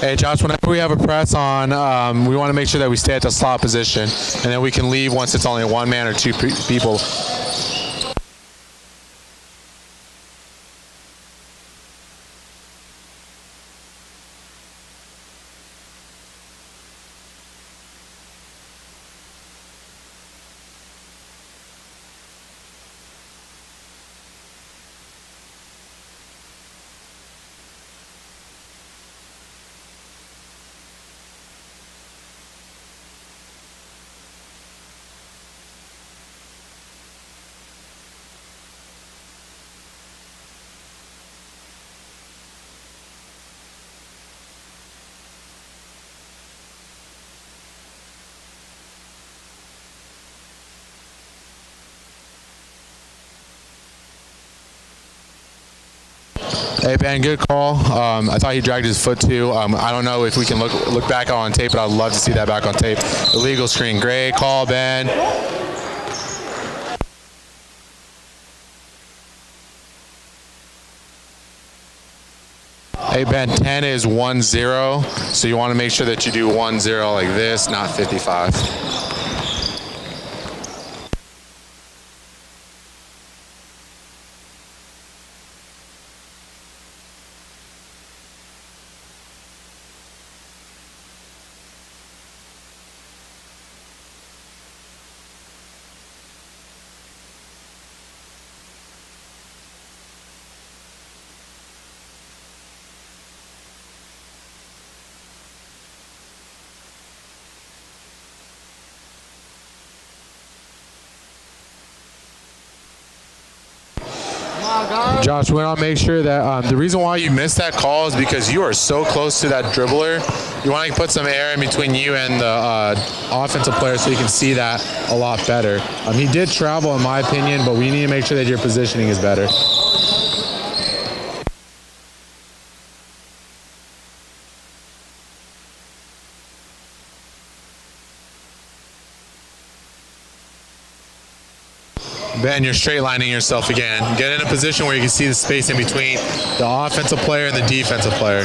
Hey, Josh, whenever we have a press on, we want to make sure that we stay at the slot position, and then we can leave once it's only one man or two people. Hey, Ben, good call. I thought he dragged his foot too. I don't know if we can look back on tape, but I'd love to see that back on tape. Illegal screen. Great call, Ben. Hey, Ben, 10 is 1-0, so you want to make sure that you do 1-0 like this, not 55. Josh, we want to make sure that the reason why you missed that call is because you are so close to that dribbler. You want to put some air in between you and the offensive player so you can see that a lot better. He did travel, in my opinion, but we need to make sure that your positioning is better. Ben, you're straight lining yourself again. Get in a position where you can see the space in between the offensive player and the defensive player.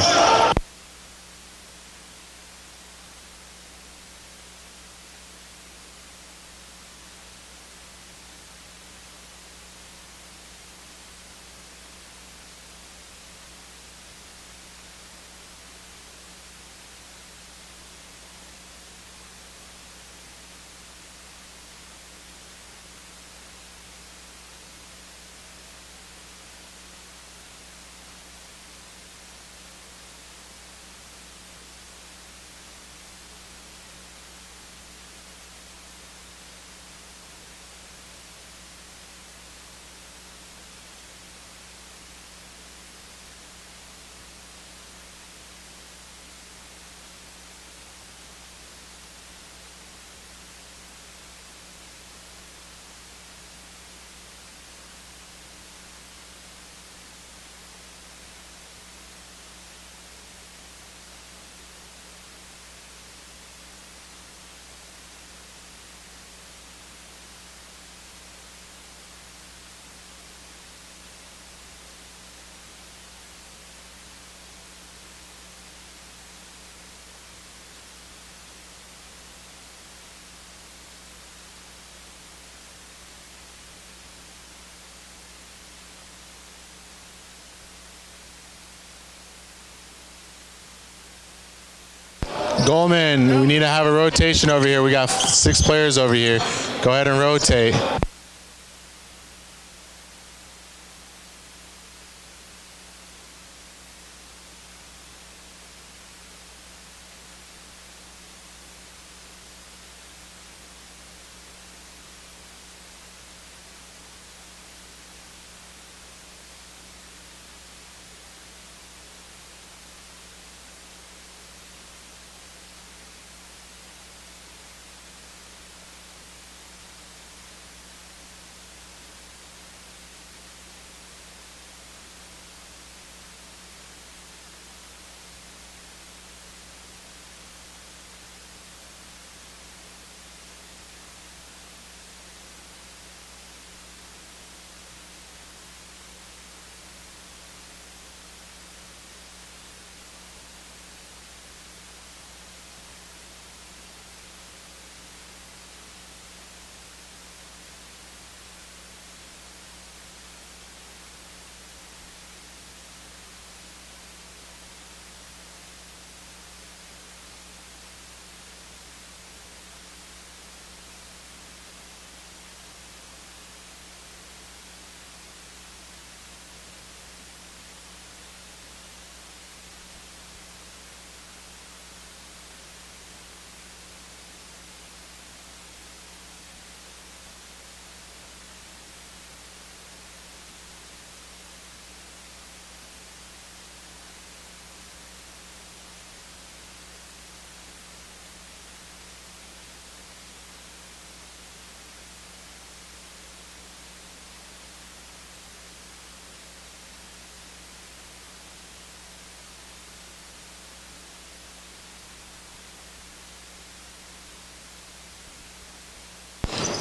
Goldman, we need to have a rotation over here. We got 6 players over here. Go ahead and rotate.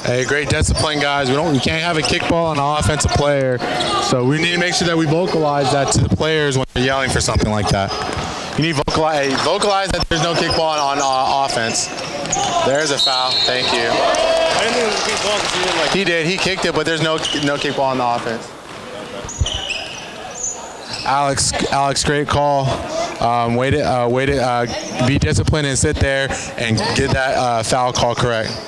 Hey, great discipline, guys. We can't have a kickball on an offensive player, so we need to make sure that we vocalize that to the players when they're yelling for something like that. You need to vocalize that there's no kickball on offense. There's a foul. Thank you. I didn't think it was a kickball because he didn't like. He did. He kicked it, but there's no kickball on the offense. Alex, great call. Way to be disciplined and sit there and get that foul call correct.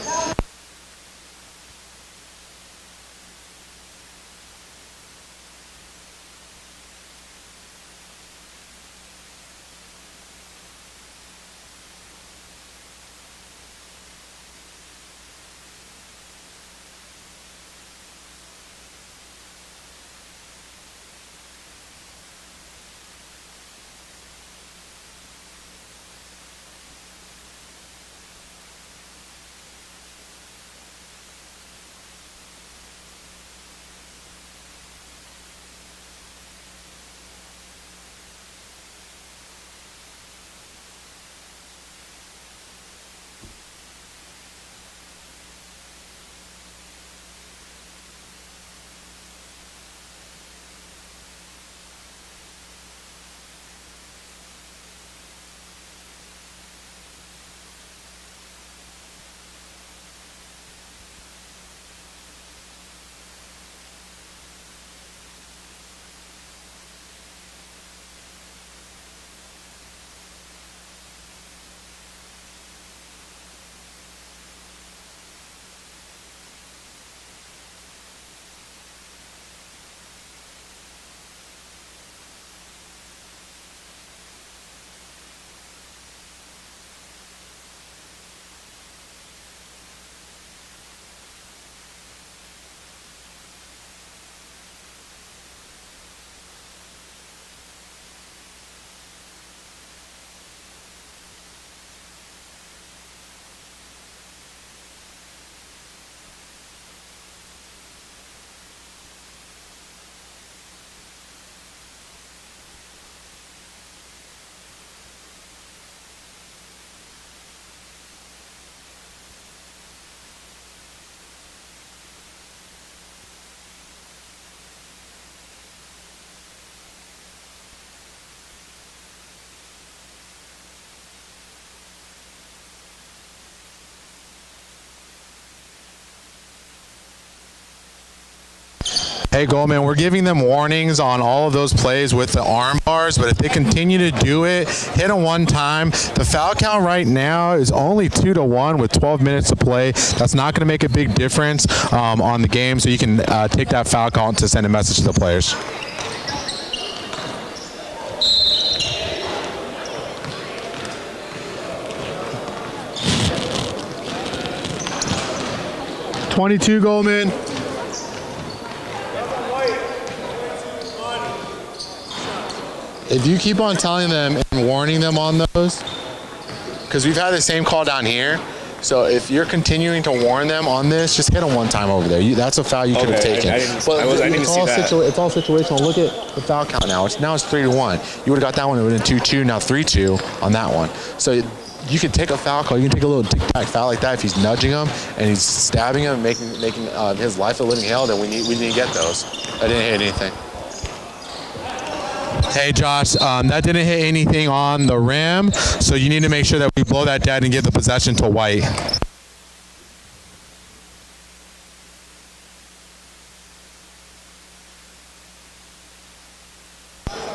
Hey, Goldman, we're giving them warnings on all of those plays with the arm bars, but if they continue to do it, hit them one time. The foul count right now is only 2-1 with 12 minutes to play. That's not going to make a big difference on the game, so you can take that foul count to send a message to the players. .22, Goldman. If you keep on telling them and warning them on those, because we've had the same call down here, so if you're continuing to warn them on this, just hit them one time over there. That's a foul you could have taken. I didn't see that. It's all situational. Look at the foul count now. Now it's 3-1. You would have got that one. It would have been 2-2. Now 3-2 on that one. So you can take a foul call. You can take a little tic-tac foul like that if he's nudging him and he's stabbing him, making his life a living hell. Then we need to get those. I didn't hit anything. Hey, Josh, that didn't hit anything on the rim, so you need to make sure that we blow that dead and give the possession to White.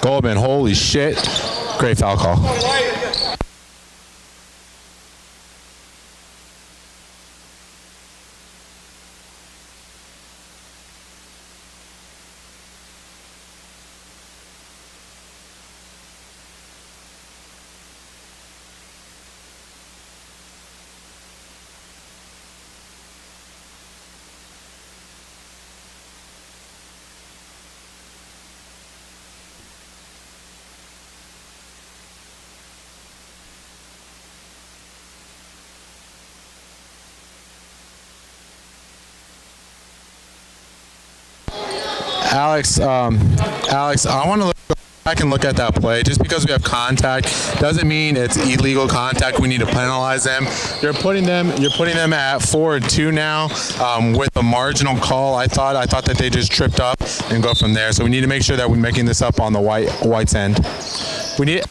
Goldman, holy shit. Great foul call. Alex, I want to look back and look at that play. Just because we have contact doesn't mean it's illegal contact. We need to penalize them. You're putting them at 4-2 now with a marginal call. I thought that they just tripped up and go from there. So we need to make sure that we're making this up on the White's end. We need.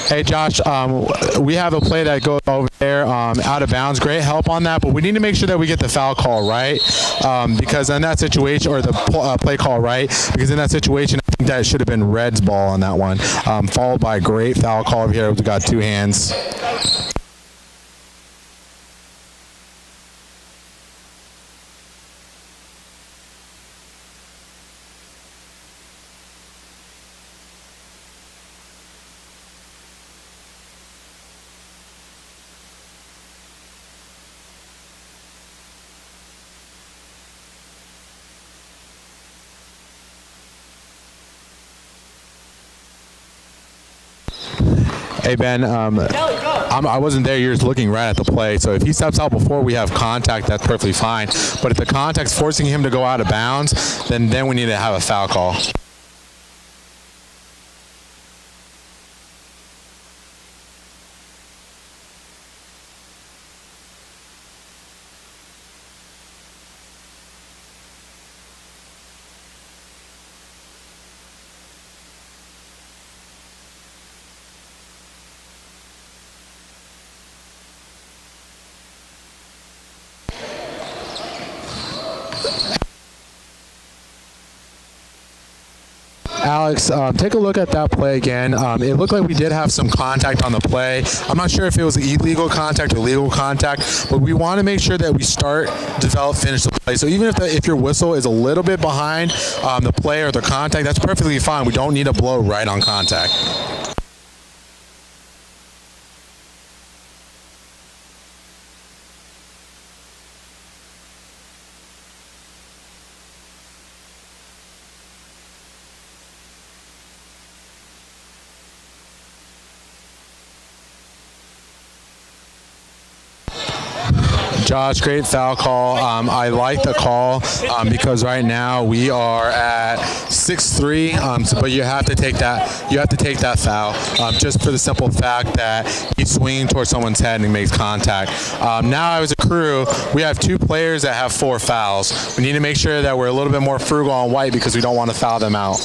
Hey Josh, we have a play that goes over there out of bounds. Great help on that, but we need to make sure that we get the foul call right because in that situation, or the play call right, because in that situation, I think that should have been Red's ball on that one, followed by a great foul call over here. We've got two hands. Hey Ben, I wasn't there. You're just looking right at the play. So if he steps out before we have contact, that's perfectly fine. But if the contact's forcing him to go out of bounds, then we need to have a foul call. Alex, take a look at that play again. It looked like we did have some contact on the play. I'm not sure if it was illegal contact or legal contact, but we want to make sure that we start, develop, finish the play. So even if your whistle is a little bit behind the play or the contact, that's perfectly fine. We don't need to blow right on contact. Josh, great foul call. I like the call because right now we are at 6-3. But you have to take that. You have to take that foul just for the simple fact that he's swinging towards someone's head and he makes contact. Now, as a crew, we have two players that have 4 fouls. We need to make sure that we're a little bit more frugal on White because we don't want to foul them out.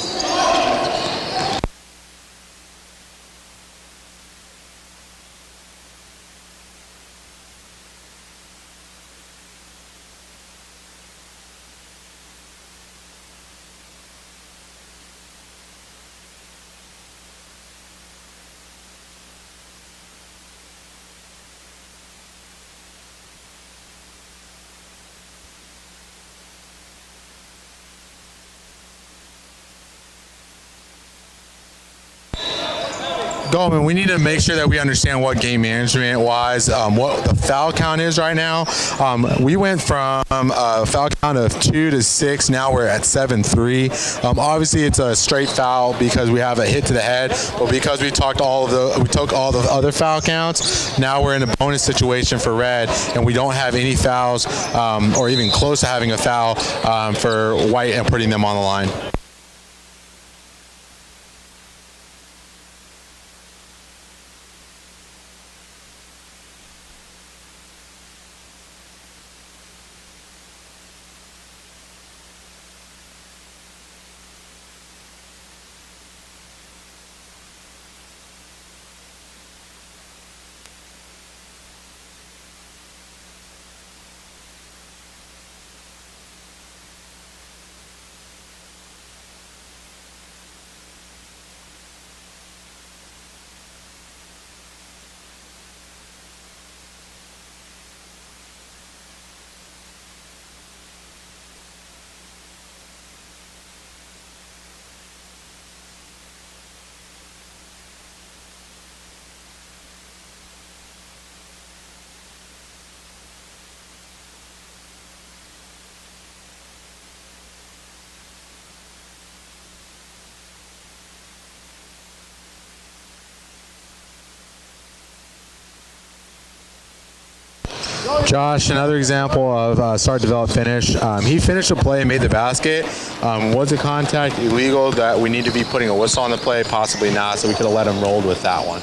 Goldman, we need to make sure that we understand what game management wise, what the foul count is right now. We went from a foul count of 2 to 6. Now we're at 7-3. Obviously, it's a straight foul because we have a hit to the head, but because we took all the other foul counts, now we're in a bonus situation for Red, and we don't have any fouls or even close to having a foul for White and putting them on the line. Josh, another example of start, develop, finish. He finished a play and made the basket. Was the contact illegal that we need to be putting a whistle on the play? Possibly not, so we could have let him roll with that one.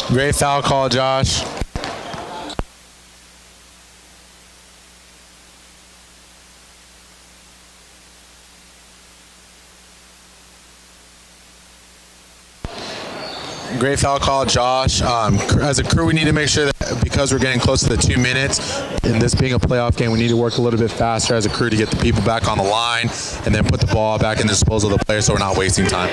Great foul call, Josh. Great foul call, Josh. As a crew, we need to make sure that because we're getting close to the 2 minutes, and this being a playoff game, we need to work a little bit faster as a crew to get the people back on the line and then put the ball back in the disposal of the player so we're not wasting time.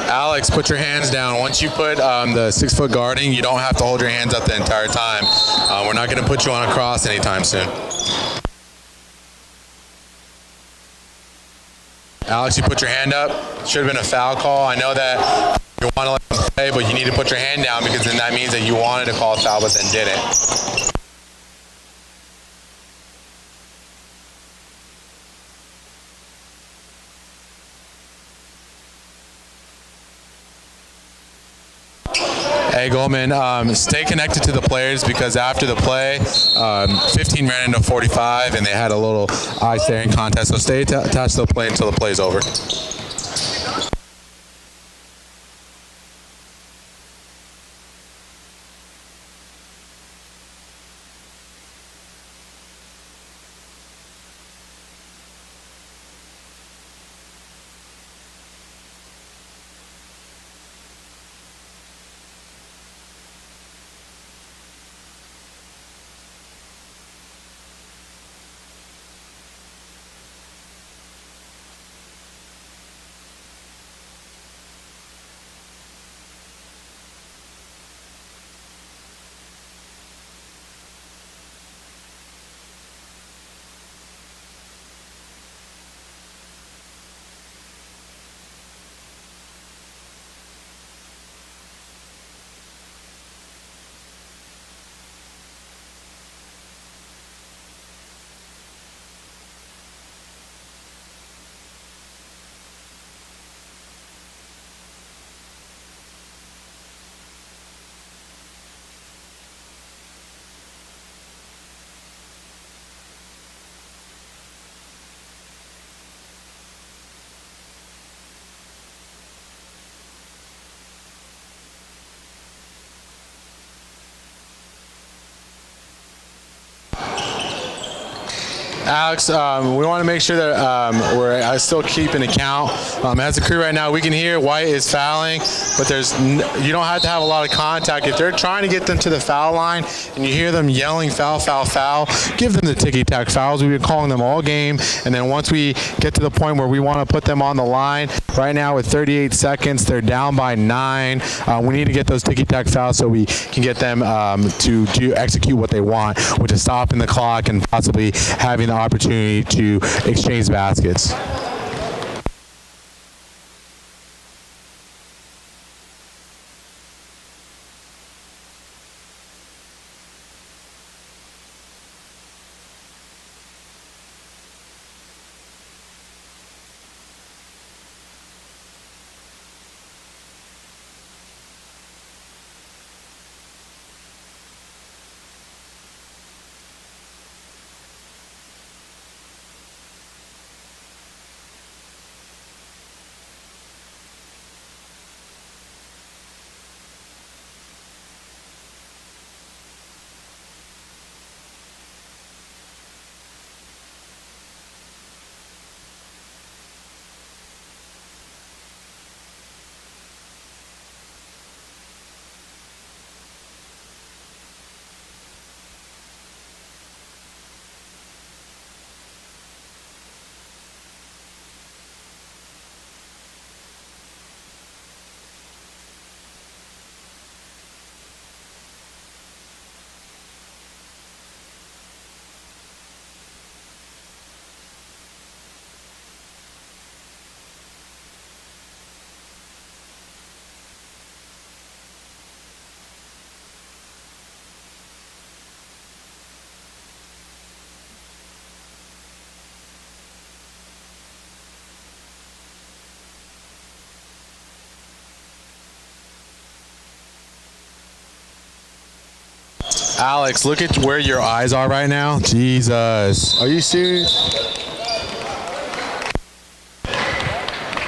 Alex, put your hands down. Once you put the 6-foot guarding, you don't have to hold your hands up the entire time. We're not going to put you on a cross anytime soon. Alex, you put your hand up. Should have been a foul call. I know that You want to let them play, but you need to put your hand down because then that means that you wanted to call a foul but then didn't. Hey Goldman, stay connected to the players because after the play, 15 ran into 45 and they had a little eye staring contest. So stay attached to the play until the play's over. Alex, we want to make sure that we're still keeping account. As a crew right now, we can hear White is fouling, but you don't have to have a lot of contact. If they're trying to get them to the foul line and you hear them yelling foul, foul, foul, give them the ticky-tack fouls. We've been calling them all game, and then once we get to the point where we want to put them on the line, right now with 38 seconds, they're down by 9. We need to get those ticky-tack fouls so we can get them to execute what they want, which is stopping the clock and possibly having the opportunity to exchange baskets. Alex, look at where your eyes are right now. Jesus. Are you serious?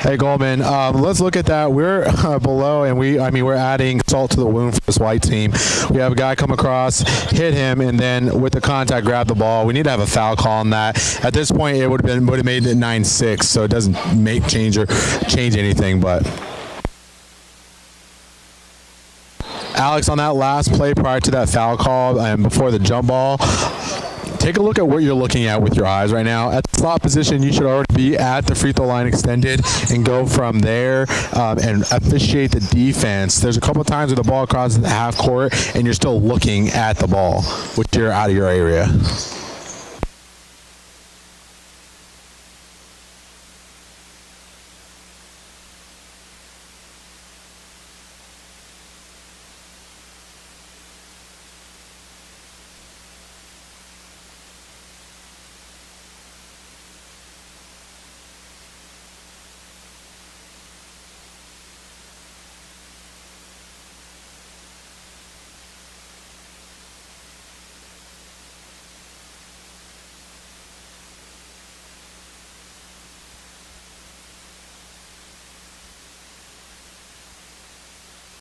Hey Goldman, let's look at that. We're below, and we're adding salt to the wound for this White team. We have a guy come across, hit him, and then with the contact, grab the ball. We need to have a foul call on that. At this point, it would have made it 9-6, so it doesn't change anything, but. Alex, on that last play prior to that foul call and before the jump ball, take a look at what you're looking at with your eyes right now. At the slot position, you should already be at the free throw line extended and go from there and officiate the defense. There's a couple of times where the ball crosses the half court and you're still looking at the ball, which you're out of your area.